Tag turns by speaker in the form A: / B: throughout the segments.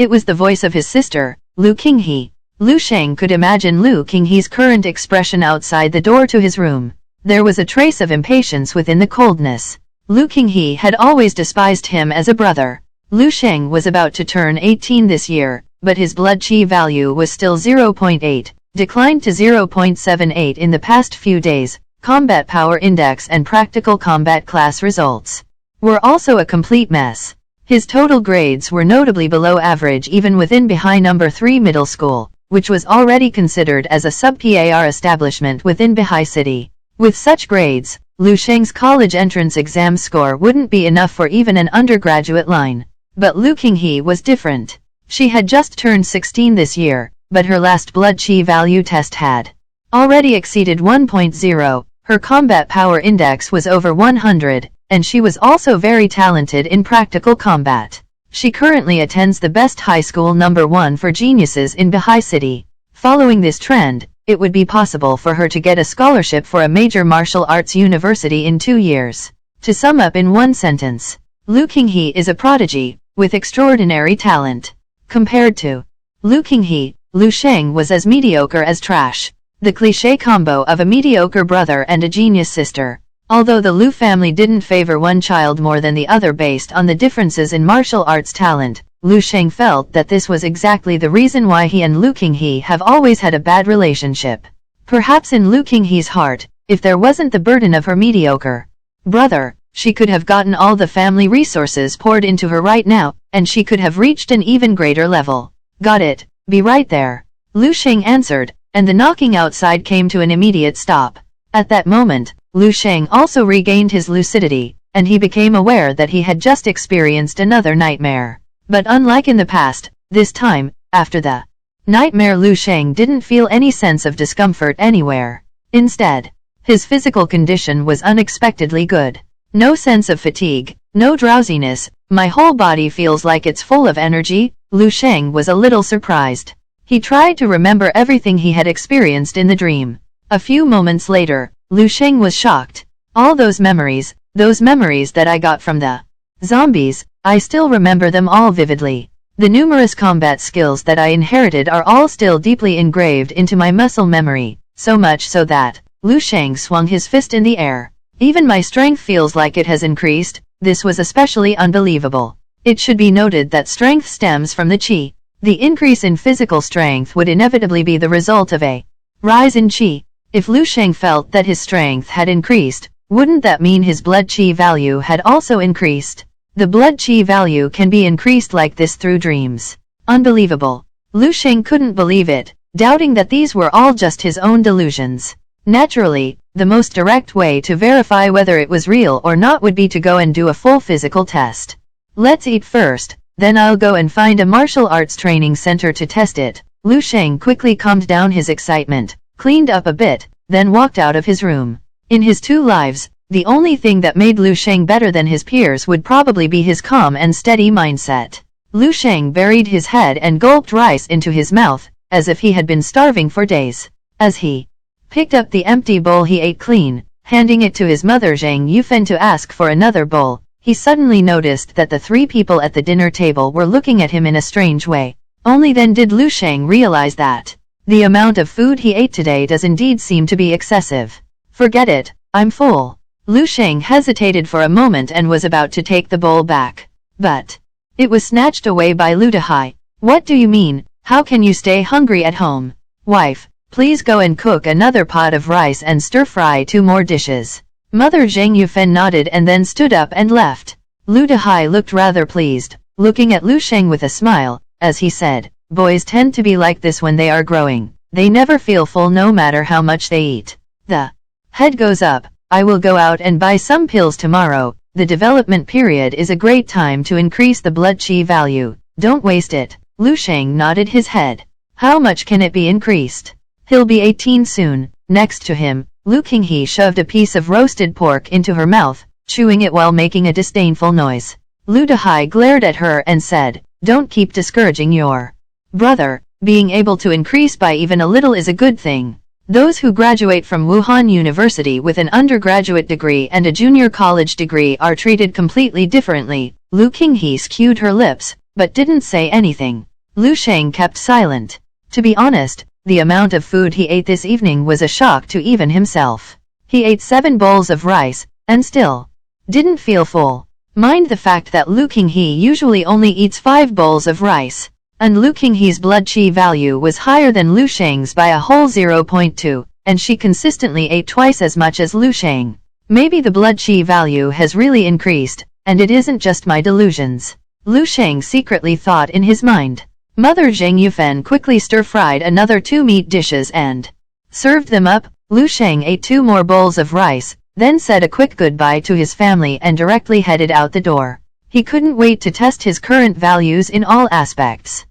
A: It was the voice of his sister, Lu Qinghe. Lu Sheng could imagine Lu Qinghe's current expression outside the door to his room. There was a trace of impatience within the coldness. Lu Qinghe had always despised him as a brother. Lu Sheng was about to turn 18 this year, but his blood chi value was still 0.8, declined to 0.78 in the past few days. Combat power index and practical combat class results were also a complete mess. His total grades were notably below average even within Bihai No. 3 Middle School, which was already considered as a sub-PAR establishment within Bihai City. With such grades, Lu Sheng's college entrance exam score wouldn't be enough for even an undergraduate line. But Lu Qinghe was different. She had just turned 16 this year, but her last blood chi value test had already exceeded 1.0. Her combat power index was over 100, and she was also very talented in practical combat. She currently attends the best high school No. 1 for geniuses in Bihai City. Following this trend, it would be possible for her to get a scholarship for a major martial arts university in 2 years. To sum up in one sentence, Lu Qinghe is a prodigy, with extraordinary talent. Compared to Lu Qinghe, Lu Sheng was as mediocre as trash. The cliché combo of a mediocre brother and a genius sister. Although the Lu family didn't favor one child more than the other based on the differences in martial arts talent, Lu Sheng felt that this was exactly the reason why he and Lu Qinghe have always had a bad relationship. Perhaps in Lu Qinghe's heart, if there wasn't the burden of her mediocre brother, she could have gotten all the family resources poured into her right now, and she could have reached an even greater level. Got it, be right there. Lu Sheng answered, and the knocking outside came to an immediate stop. At that moment, Lu Sheng also regained his lucidity, and he became aware that he had just experienced another nightmare. But unlike in the past, this time, after the nightmare, Lu Sheng didn't feel any sense of discomfort anywhere. Instead, his physical condition was unexpectedly good. No sense of fatigue, no drowsiness, my whole body feels like it's full of energy. Lu Sheng was a little surprised. He tried to remember everything he had experienced in the dream. A few moments later, Lu Sheng was shocked. All those memories that I got from the zombies, I still remember them all vividly. The numerous combat skills that I inherited are all still deeply engraved into my muscle memory, so much so that, Lu Sheng swung his fist in the air. Even my strength feels like it has increased. This was especially unbelievable. It should be noted that strength stems from the chi. The increase in physical strength would inevitably be the result of a rise in chi. If Lu Sheng felt that his strength had increased, wouldn't that mean his blood chi value had also increased? The blood chi value can be increased like this through dreams. Unbelievable. Lu Sheng couldn't believe it, doubting that these were all just his own delusions. Naturally, the most direct way to verify whether it was real or not would be to go and do a full physical test. Let's eat first. Then I'll go and find a martial arts training center to test it. Lu Sheng quickly calmed down his excitement, cleaned up a bit, then walked out of his room. In his 2 lives, the only thing that made Lu Sheng better than his peers would probably be his calm and steady mindset. Lu Sheng buried his head and gulped rice into his mouth, as if he had been starving for days. As he picked up the empty bowl, he ate clean, handing it to his mother Zhang Yufen to ask for another bowl. He suddenly noticed that the 3 people at the dinner table were looking at him in a strange way. Only then did Lu Sheng realize that the amount of food he ate today does indeed seem to be excessive. Forget it, I'm full. Lu Sheng hesitated for a moment and was about to take the bowl back. But it was snatched away by Lu Dehai. What do you mean? How can you stay hungry at home? Wife, please go and cook another pot of rice and stir-fry 2 more dishes. Mother Zhang Yufen nodded and then stood up and left. Lu Dehai looked rather pleased, looking at Lu Sheng with a smile, as he said, boys tend to be like this when they are growing. They never feel full no matter how much they eat. The head goes up. I will go out and buy some pills tomorrow. The development period is a great time to increase the blood chi value. Don't waste it. Lu Sheng nodded his head. How much can it be increased? He'll be 18 soon. Next to him, Lu Qinghe shoved a piece of roasted pork into her mouth, chewing it while making a disdainful noise. Lu Dehai glared at her and said, don't keep discouraging your brother. Being able to increase by even a little is a good thing. Those who graduate from Wuhan University with an undergraduate degree and a junior college degree are treated completely differently. Lu Qinghe skewed her lips, but didn't say anything. Lu Sheng kept silent. To be honest, the amount of food he ate this evening was a shock to even himself. He ate 7 bowls of rice, and still didn't feel full. Mind the fact that Lu Qinghe usually only eats 5 bowls of rice, and Lu Qinghe's blood qi value was higher than Lu Sheng's by a whole 0.2, and she consistently ate twice as much as Lu Sheng. Maybe the blood qi value has really increased, and it isn't just my delusions. Lu Sheng secretly thought in his mind. Mother Zheng Yufen quickly stir-fried another 2 meat dishes and served them up. Lu Sheng ate 2 more bowls of rice, then said a quick goodbye to his family and directly headed out the door. He couldn't wait to test his current values in all aspects.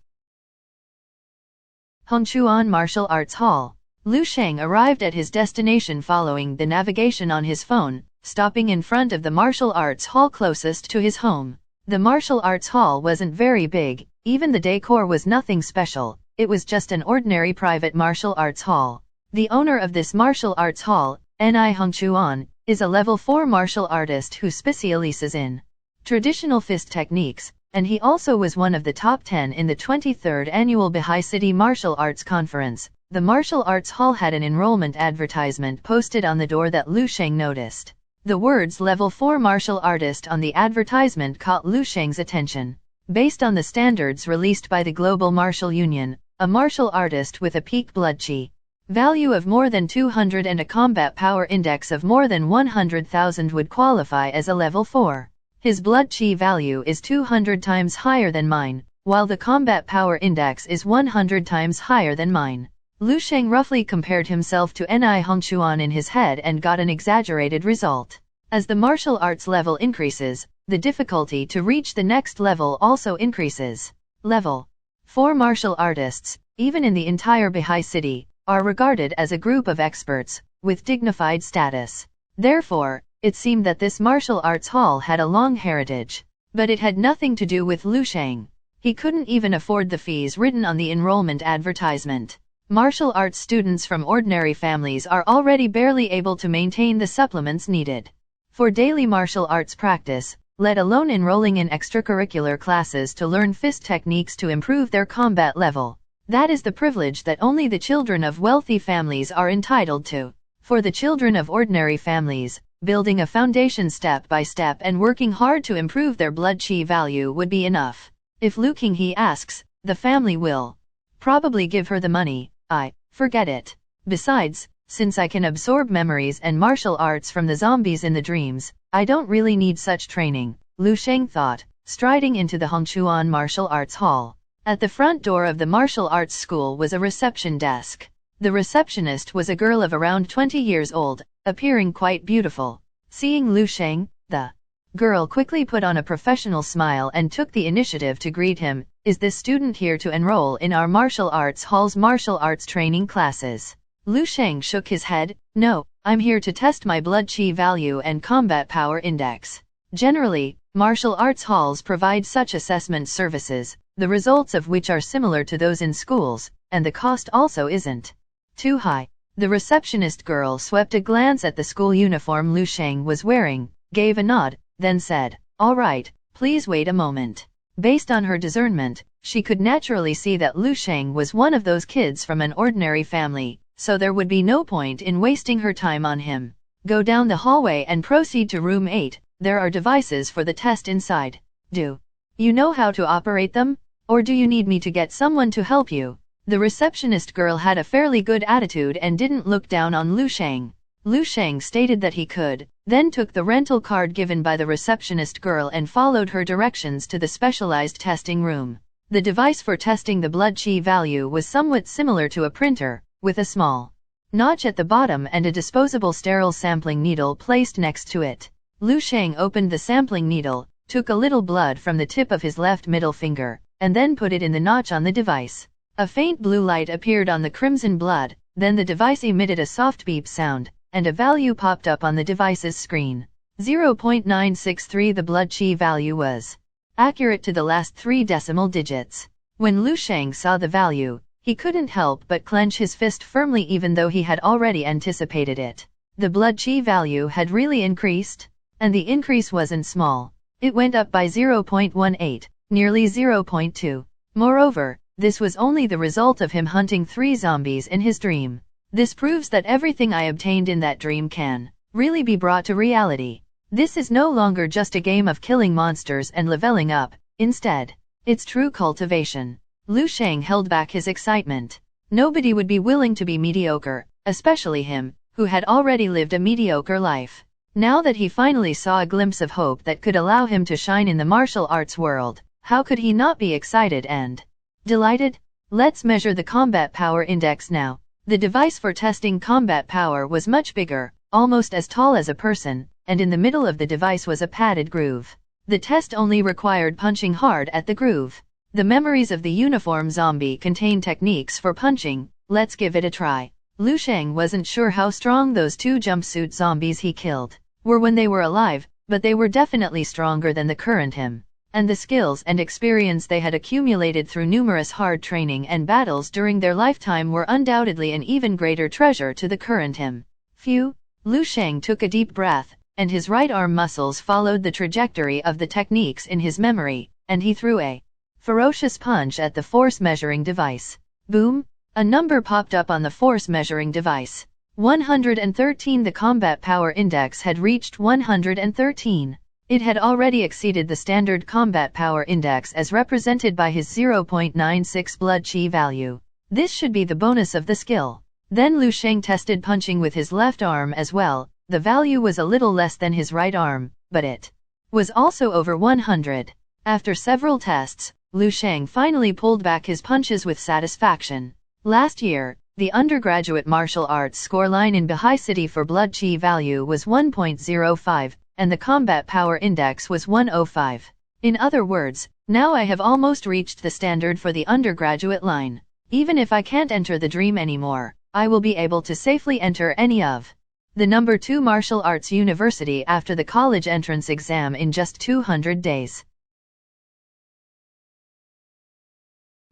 A: Hongchuan Martial Arts Hall. Lu Sheng arrived at his destination following the navigation on his phone, stopping in front of the martial arts hall closest to his home. The martial arts hall wasn't very big, even the decor was nothing special, it was just an ordinary private martial arts hall. The owner of this martial arts hall, Ni Hongchuan, is a level 4 martial artist who specializes in traditional fist techniques, and he also was one of the top 10 in the 23rd annual Bahai City Martial Arts Conference. The martial arts hall had an enrollment advertisement posted on the door that Lu Sheng noticed. The words Level 4 Martial Artist on the advertisement caught Lu Sheng's attention. Based on the standards released by the Global Martial Union, a martial artist with a peak blood qi value of more than 200 and a combat power index of more than 100,000 would qualify as a level 4. His blood qi value is 200 times higher than mine, while the combat power index is 100 times higher than mine. Lu Sheng roughly compared himself to Ni Hongchuan in his head and got an exaggerated result. As the martial arts level increases, the difficulty to reach the next level also increases. Level 4 martial artists, even in the entire Bahai City, are regarded as a group of experts, with dignified status. Therefore, it seemed that this martial arts hall had a long heritage. But it had nothing to do with Lu Sheng. He couldn't even afford the fees written on the enrollment advertisement. Martial arts students from ordinary families are already barely able to maintain the supplements needed for daily martial arts practice, let alone enrolling in extracurricular classes to learn fist techniques to improve their combat level. That is the privilege that only the children of wealthy families are entitled to. For the children of ordinary families, building a foundation step by step and working hard to improve their blood qi value would be enough. If Lu Qinghe asks, the family will probably give her the money. Forget it. Besides, since I can absorb memories and martial arts from the zombies in the dreams, I don't really need such training, Lu Sheng thought, striding into the Hongchuan Martial Arts Hall. At the front door of the martial arts school was a reception desk. The receptionist was a girl of around 20 years old, appearing quite beautiful. Seeing Lu Sheng, the girl quickly put on a professional smile and took the initiative to greet him. Is this student here to enroll in our martial arts hall's martial arts training classes? Lu Sheng shook his head. No, I'm here to test my blood qi value and combat power index. Generally, martial arts halls provide such assessment services, the results of which are similar to those in schools, and the cost also isn't too high. The receptionist girl swept a glance at the school uniform Lu Sheng was wearing, gave a nod, then said, "All right, please wait a moment." Based on her discernment, she could naturally see that Lu Sheng was one of those kids from an ordinary family, so there would be no point in wasting her time on him. Go down the hallway and proceed to room 8, there are devices for the test inside. Do you know how to operate them? Or do you need me to get someone to help you? The receptionist girl had a fairly good attitude and didn't look down on Lu Sheng. Lu Sheng stated that he could, then took the rental card given by the receptionist girl and followed her directions to the specialized testing room. The device for testing the blood qi value was somewhat similar to a printer, with a small notch at the bottom and a disposable sterile sampling needle placed next to it. Lu Sheng opened the sampling needle, took a little blood from the tip of his left middle finger, and then put it in the notch on the device. A faint blue light appeared on the crimson blood, then the device emitted a soft beep sound, and a value popped up on the device's screen. 0.963. The blood qi value was accurate to the last 3 decimal digits. When Lu Sheng saw the value, he couldn't help but clench his fist firmly even though he had already anticipated it. The blood qi value had really increased, and the increase wasn't small. It went up by 0.18, nearly 0.2. Moreover, This was only the result of him hunting 3 zombies in his dream. This proves that everything I obtained in that dream can really be brought to reality. This is no longer just a game of killing monsters and leveling up, instead, it's true cultivation. Lu Sheng held back his excitement. Nobody would be willing to be mediocre, especially him, who had already lived a mediocre life. Now that he finally saw a glimpse of hope that could allow him to shine in the martial arts world, how could he not be excited and delighted? Let's measure the combat power index now. The device for testing combat power was much bigger, almost as tall as a person, and in the middle of the device was a padded groove. The test only required punching hard at the groove. The memories of the uniform zombie contain techniques for punching. Let's give it a try. Lu Sheng wasn't sure how strong those 2 jumpsuit zombies he killed were when they were alive, but they were definitely stronger than the current him. And the skills and experience they had accumulated through numerous hard training and battles during their lifetime were undoubtedly an even greater treasure to the current him. Phew! Lu Sheng took a deep breath, and his right arm muscles followed the trajectory of the techniques in his memory, and he threw a ferocious punch at the force measuring device. Boom! A number popped up on the force measuring device. 113. The combat power index had reached 113. It had already exceeded the standard combat power index as represented by his 0.96 blood chi value. This should be the bonus of the skill. Then Lu Sheng tested punching with his left arm as well. The value was a little less than his right arm, but it was also over 100. After several tests, Lu Sheng finally pulled back his punches with satisfaction. Last year, the undergraduate martial arts scoreline in Bahai City for blood chi value was 1.05, and the combat power index was 105. In other words, now I have almost reached the standard for the undergraduate line. Even if I can't enter the dream anymore, I will be able to safely enter any of the number 2 martial arts university after the college entrance exam in just 200 days.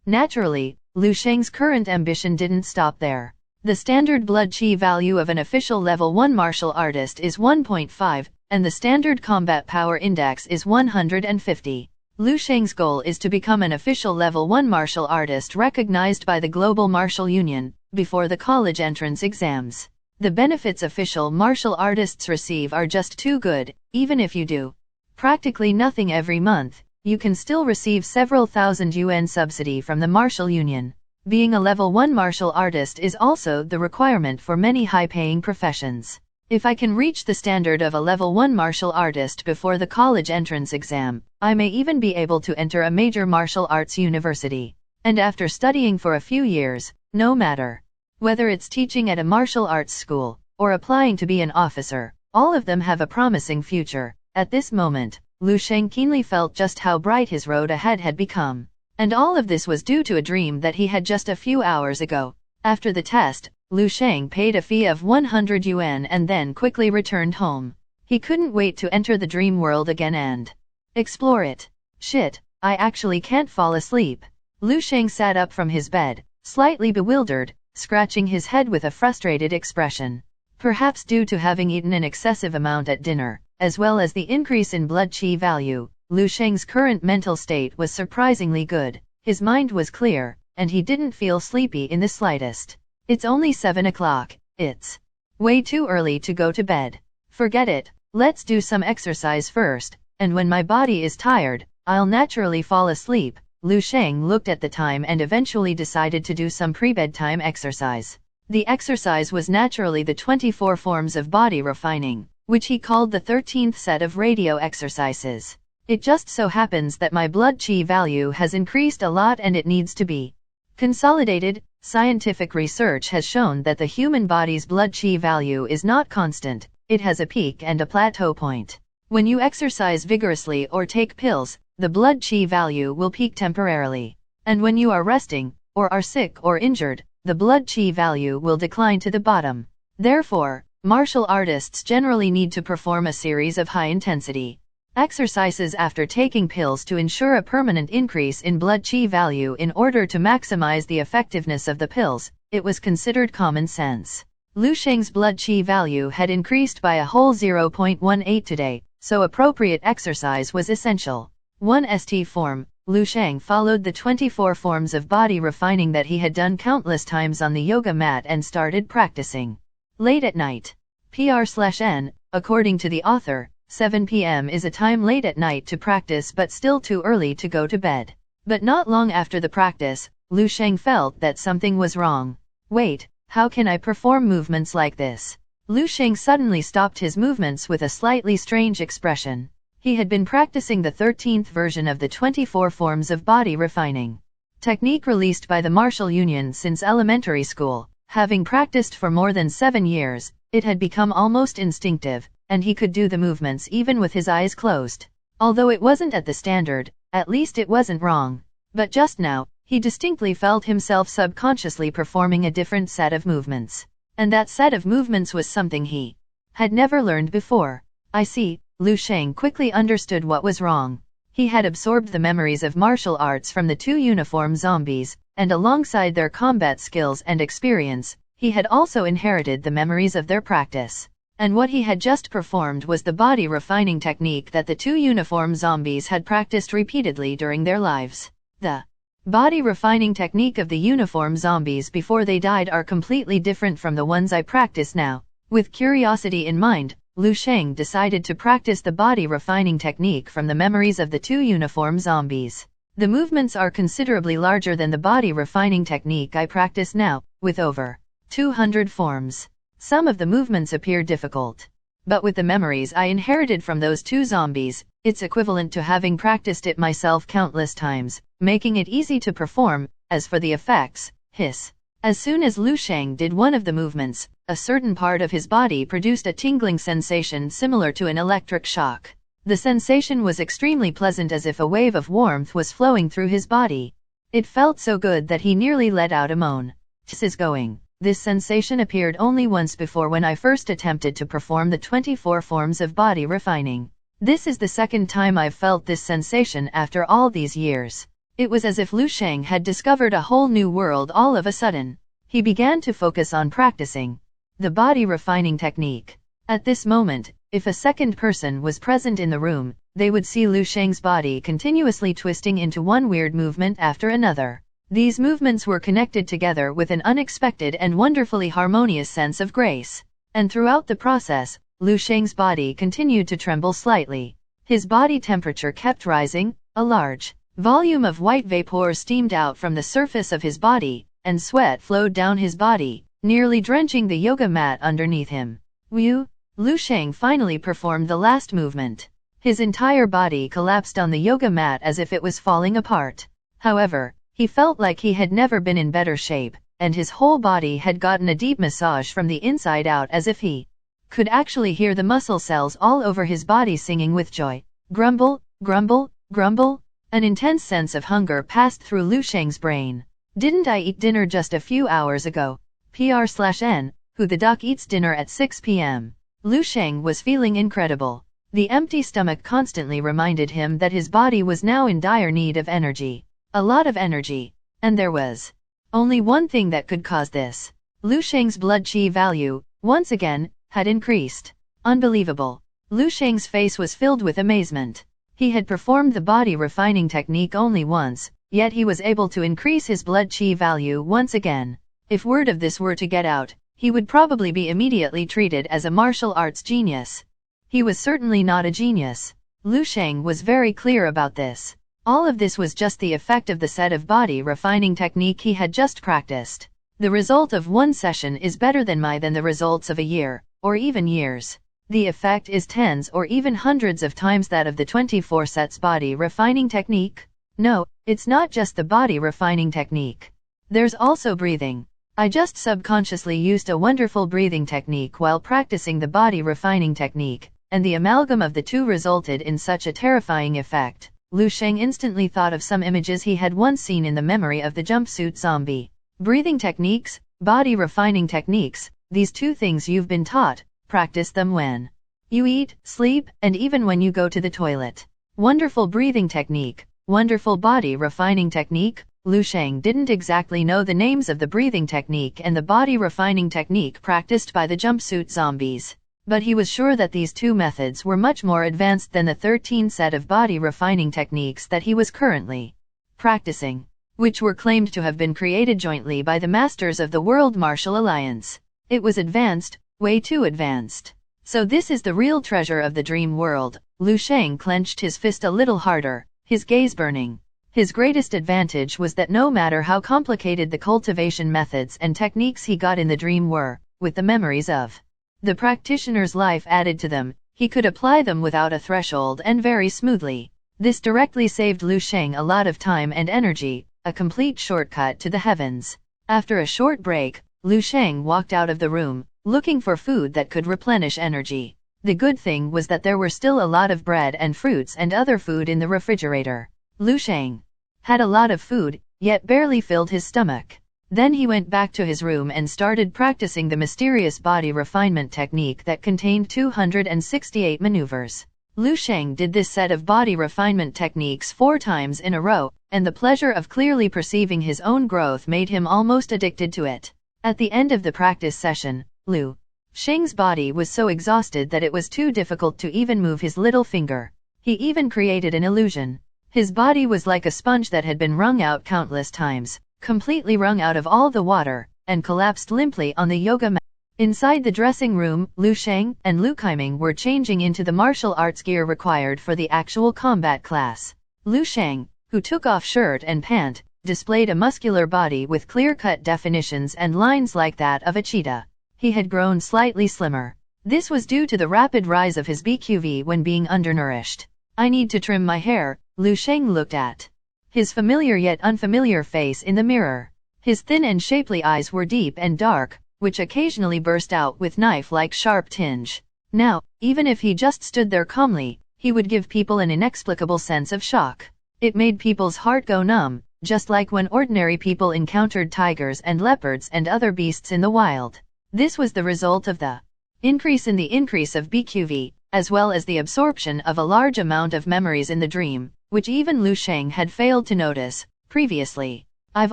A: Naturally, Lu Sheng's current ambition didn't stop there. The standard blood chi value of an official level 1 martial artist is 1.5, and the standard combat power index is 150. Lu Sheng's goal is to become an official level 1 martial artist recognized by the Global Martial Union before the college entrance exams. The benefits official martial artists receive are just too good. Even if you do practically nothing every month, you can still receive several thousand yuan subsidy from the Martial Union. Being a level 1 martial artist is also the requirement for many high-paying professions. If I can reach the standard of a level 1 martial artist before the college entrance exam, I may even be able to enter a major martial arts university. And after studying for a few years, no matter whether it's teaching at a martial arts school or applying to be an officer, all of them have a promising future. At this moment, Lu Sheng keenly felt just how bright his road ahead had become. And all of this was due to a dream that he had just a few hours ago. After the test, Lu Sheng paid a fee of 100 yuan and then quickly returned home. He couldn't wait to enter the dream world again and explore it. Shit, I actually can't fall asleep. Lu Sheng sat up from his bed, slightly bewildered, scratching his head with a frustrated expression. Perhaps due to having eaten an excessive amount at dinner, as well as the increase in blood chi value, Lu Sheng's current mental state was surprisingly good. His mind was clear, and he didn't feel sleepy in the slightest. It's only 7 o'clock. It's way too early to go to bed. Forget it. Let's do some exercise first, and when my body is tired, I'll naturally fall asleep. Lu Sheng looked at the time and eventually decided to do some pre-bedtime exercise. The exercise was naturally the 24 forms of body refining, which he called the 13th set of radio exercises. It just so happens that my blood chi value has increased a lot and it needs to be consolidated. Scientific research has shown that the human body's blood chi value is not constant, it has a peak and a plateau point. When you exercise vigorously or take pills, the blood chi value will peak temporarily. And when you are resting, or are sick or injured, the blood chi value will decline to the bottom. Therefore, martial artists generally need to perform a series of high-intensity exercises after taking pills to ensure a permanent increase in blood chi value in order to maximize the effectiveness of the pills. It was considered common sense. Lu Sheng's blood chi value had increased by a whole 0.18 today, so appropriate exercise was essential. 1st form, Lu Sheng followed the 24 forms of body refining that he had done countless times on the yoga mat and started practicing. Late at night. N. According to the author, 7 p.m. is a time late at night to practice but still too early to go to bed. But not long after the practice, Lu Sheng felt that something was wrong. Wait, how can I perform movements like this? Lu Sheng suddenly stopped his movements with a slightly strange expression. He had been practicing the 13th version of the 24 forms of body refining technique released by the martial union since elementary school. Having practiced for more than 7 years, it had become almost instinctive, and he could do the movements even with his eyes closed. Although it wasn't at the standard, at least it wasn't wrong. But just now, he distinctly felt himself subconsciously performing a different set of movements. And that set of movements was something he had never learned before. I see. Lu Sheng quickly understood what was wrong. He had absorbed the memories of martial arts from the 2 uniform zombies, and alongside their combat skills and experience, he had also inherited the memories of their practice. And what he had just performed was the body refining technique that the 2 uniform zombies had practiced repeatedly during their lives. The body refining technique of the uniform zombies before they died are completely different from the ones I practice now. With curiosity in mind, Lu Sheng decided to practice the body refining technique from the memories of the 2 uniform zombies. The movements are considerably larger than the body refining technique I practice now, with over 200 forms. Some of the movements appear difficult. But with the memories I inherited from those 2 zombies, it's equivalent to having practiced it myself countless times, making it easy to perform. As for the effects, hiss. As soon as Lu Sheng did one of the movements, a certain part of his body produced a tingling sensation similar to an electric shock. The sensation was extremely pleasant, as if a wave of warmth was flowing through his body. It felt so good that he nearly let out a moan. This is going. This sensation appeared only once before when I first attempted to perform the 24 forms of body refining. This is the second time I've felt this sensation after all these years. It was as if Lu Sheng had discovered a whole new world all of a sudden. He began to focus on practicing the body refining technique. At this moment, if a second person was present in the room, they would see Lu Sheng's body continuously twisting into one weird movement after another. These movements were connected together with an unexpected and wonderfully harmonious sense of grace. And throughout the process, Lu Sheng's body continued to tremble slightly. His body temperature kept rising, a large volume of white vapor steamed out from the surface of his body, and sweat flowed down his body, nearly drenching the yoga mat underneath him. Lu Sheng finally performed the last movement. His entire body collapsed on the yoga mat as if it was falling apart. However, he felt like he had never been in better shape, and his whole body had gotten a deep massage from the inside out, as if he could actually hear the muscle cells all over his body singing with joy. Grumble, grumble, grumble. An intense sense of hunger passed through Lu Sheng's brain. Didn't I eat dinner just a few hours ago? N. Who the duck eats dinner at 6 p.m. Lu Sheng was feeling incredible. The empty stomach constantly reminded him that his body was now in dire need of energy. A lot of energy. And there was only one thing that could cause this. Lu Sheng's blood qi value, once again, had increased. Unbelievable. Lu Sheng's face was filled with amazement. He had performed the body refining technique only once, yet he was able to increase his blood qi value once again. If word of this were to get out, he would probably be immediately treated as a martial arts genius. He was certainly not a genius. Lu Sheng was very clear about this. All of this was just the effect of the set of body refining technique he had just practiced. The result of one session is better than the results of a year, or even years. The effect is tens or even hundreds of times that of the 24 sets body refining technique. No, it's not just the body refining technique. There's also breathing. I just subconsciously used a wonderful breathing technique while practicing the body refining technique, and the amalgam of the two resulted in such a terrifying effect. Lu Sheng instantly thought of some images he had once seen in the memory of the jumpsuit zombie. Breathing techniques, body refining techniques, these two things you've been taught, practice them when you eat, sleep, and even when you go to the toilet. Wonderful breathing technique, wonderful body refining technique. Lu Sheng didn't exactly know the names of the breathing technique and the body refining technique practiced by the jumpsuit zombies, but he was sure that these two methods were much more advanced than the 13 set of body refining techniques that he was currently practicing, which were claimed to have been created jointly by the masters of the World Martial Alliance. It was advanced, way too advanced. So this is the real treasure of the dream world. Lu Sheng clenched his fist a little harder, his gaze burning. His greatest advantage was that no matter how complicated the cultivation methods and techniques he got in the dream were, with the memories of the practitioner's life added to them, he could apply them without a threshold and very smoothly. This directly saved Lu Sheng a lot of time and energy, a complete shortcut to the heavens. After a short break, Lu Sheng walked out of the room, looking for food that could replenish energy. The good thing was that there were still a lot of bread and fruits and other food in the refrigerator. Lu Sheng had a lot of food, yet barely filled his stomach. Then he went back to his room and started practicing the mysterious body refinement technique that contained 268 maneuvers. Lu Sheng did this set of body refinement techniques 4 times in a row, and the pleasure of clearly perceiving his own growth made him almost addicted to it. At the end of the practice session, Lu Sheng's body was so exhausted that it was too difficult to even move his little finger. He even created an illusion. His body was like a sponge that had been wrung out countless times, completely wrung out of all the water, and collapsed limply on the yoga mat. Inside the dressing room, Lu Sheng and Lu Kaiming were changing into the martial arts gear required for the actual combat class. Lu Sheng, who took off shirt and pant, displayed a muscular body with clear-cut definitions and lines like that of a cheetah. He had grown slightly slimmer. This was due to the rapid rise of his BQV when being undernourished. I need to trim my hair, Lu Sheng looked at his familiar yet unfamiliar face in the mirror. His thin and shapely eyes were deep and dark, which occasionally burst out with knife-like sharp tinge. Now, even if he just stood there calmly, he would give people an inexplicable sense of shock. It made people's heart go numb, just like when ordinary people encountered tigers and leopards and other beasts in the wild. This was the result of the increase of BQV, as well as the absorption of a large amount of memories in the dream, which even Lu Sheng had failed to notice previously. I've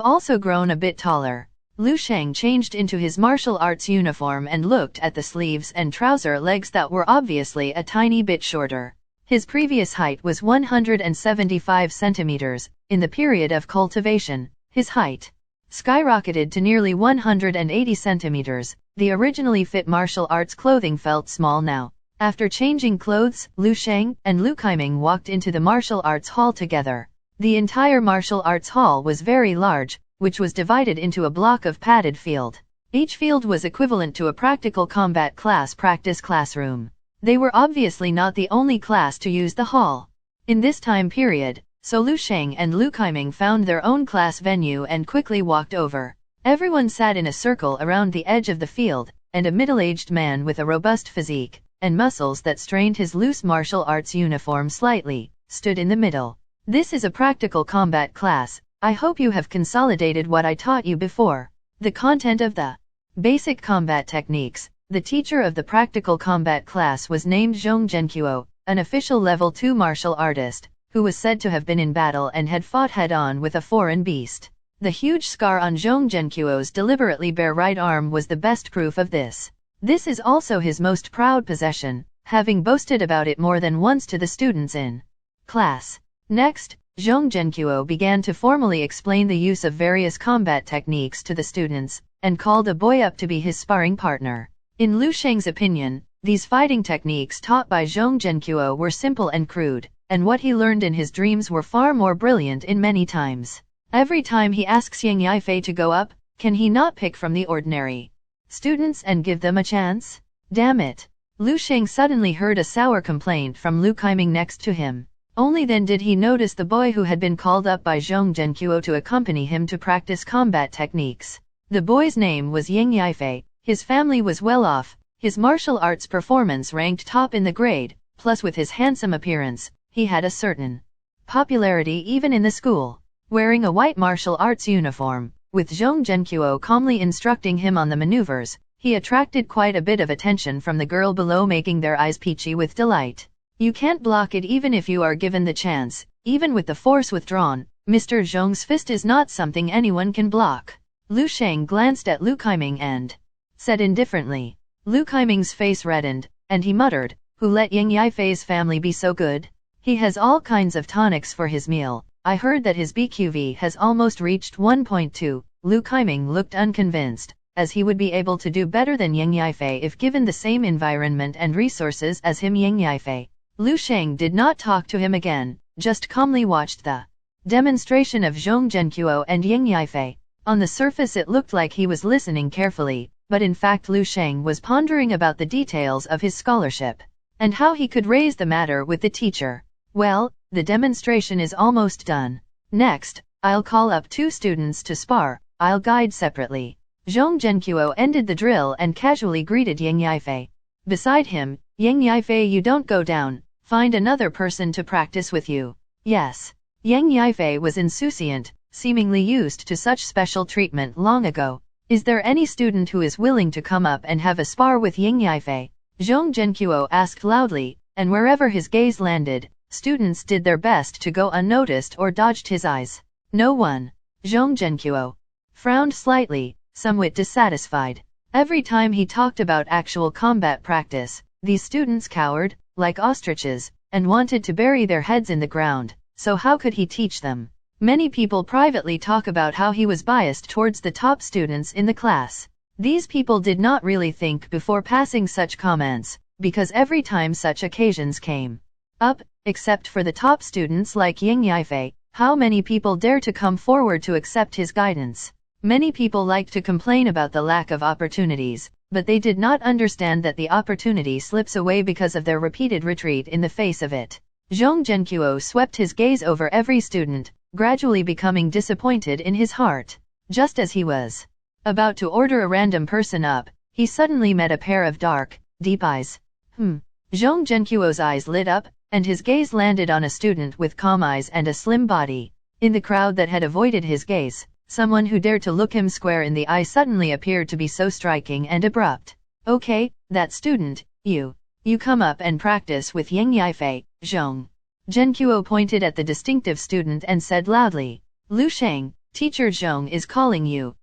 A: also grown a bit taller. Lu Sheng changed into his martial arts uniform and looked at the sleeves and trouser legs that were obviously a tiny bit shorter. His previous height was 175 centimeters. In the period of cultivation, his height skyrocketed to nearly 180 centimeters. The originally fit martial arts clothing felt small now. After changing clothes, Lu Sheng and Lu Kaiming walked into the martial arts hall together. The entire martial arts hall was very large, which was divided into a block of padded field. Each field was equivalent to a practical combat class practice classroom. They were obviously not the only class to use the hall in this time period, so Lu Sheng and Lu Kaiming found their own class venue and quickly walked over. Everyone sat in a circle around the edge of the field, and a middle-aged man with a robust physique and muscles that strained his loose martial arts uniform slightly, stood in the middle. This is a practical combat class. I hope you have consolidated what I taught you before. The content of the basic combat techniques. The teacher of the practical combat class was named Zhong Zhenqiu, an official level 2 martial artist, who was said to have been in battle and had fought head-on with a foreign beast. The huge scar on Zhong Zhenqiu's deliberately bare right arm was the best proof of this. This is also his most proud possession, having boasted about it more than once to the students in class. Next, Zhong Zhenqiu began to formally explain the use of various combat techniques to the students, and called a boy up to be his sparring partner. In Lu Sheng's opinion, these fighting techniques taught by Zhong Zhenqiu were simple and crude, and what he learned in his dreams were far more brilliant in many times. Every time he asks Yang Yifei to go up, can he not pick from the ordinary students and give them a chance? Damn it! Lu Sheng suddenly heard a sour complaint from Lu Kaiming next to him. Only then did he notice the boy who had been called up by Zhong Zhenqiu to accompany him to practice combat techniques. The boy's name was Yang Yifei. His family was well off, his martial arts performance ranked top in the grade, plus with his handsome appearance, he had a certain popularity even in the school. Wearing a white martial arts uniform, with Zhong Zhenqiu calmly instructing him on the maneuvers, he attracted quite a bit of attention from the girl below, making their eyes peachy with delight. You can't block it even if you are given the chance, even with the force withdrawn. Mr. Zhong's fist is not something anyone can block. Lu Sheng glanced at Lu Kaiming and said indifferently. Lu Kaiming's face reddened, and he muttered, "Who let Yang Yifei's family be so good? He has all kinds of tonics for his meal. I heard that his BQV has almost reached 1.2. Lu Kaiming looked unconvinced, as he would be able to do better than Yang Yifei if given the same environment and resources as him. Yang Yifei. Lu Sheng did not talk to him again, just calmly watched the demonstration of Zhong Zhenqiu and Yang Yifei. On the surface it looked like he was listening carefully, but in fact Lu Sheng was pondering about the details of his scholarship, and how he could raise the matter with the teacher. Well, the demonstration is almost done. Next, I'll call up 2 students to spar, I'll guide separately. Zhong Zhenqiu ended the drill and casually greeted Yang Yifei. Beside him, Yang Yifei, you don't go down, find another person to practice with you. Yes. Yang Yifei was insouciant, seemingly used to such special treatment long ago. Is there any student who is willing to come up and have a spar with Yang Yifei? Zhong Zhenqiu asked loudly, and wherever his gaze landed, students did their best to go unnoticed or dodged his eyes. No one. Zhong Zhenqiu frowned slightly, somewhat dissatisfied. Every time he talked about actual combat practice, these students cowered, like ostriches, and wanted to bury their heads in the ground, so how could he teach them? Many people privately talk about how he was biased towards the top students in the class. These people did not really think before passing such comments, because every time such occasions came up, except for the top students like Yang Yifei, how many people dare to come forward to accept his guidance? Many people liked to complain about the lack of opportunities, but they did not understand that the opportunity slips away because of their repeated retreat in the face of it. Zhong Zhenqiu swept his gaze over every student, gradually becoming disappointed in his heart. Just as he was about to order a random person up, he suddenly met a pair of dark, deep eyes. Zhong Zhenqiu's eyes lit up, and his gaze landed on a student with calm eyes and a slim body. In the crowd that had avoided his gaze, someone who dared to look him square in the eye suddenly appeared to be so striking and abrupt. Okay, that student, you come up and practice with Yang Yifei. Zhong Zhenqiu pointed at the distinctive student and said loudly, Lu Sheng, teacher Zhong is calling you.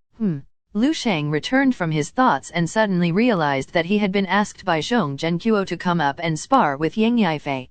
A: Lu Sheng returned from his thoughts and suddenly realized that he had been asked by Zhong Zhenqiu to come up and spar with Yang Yifei.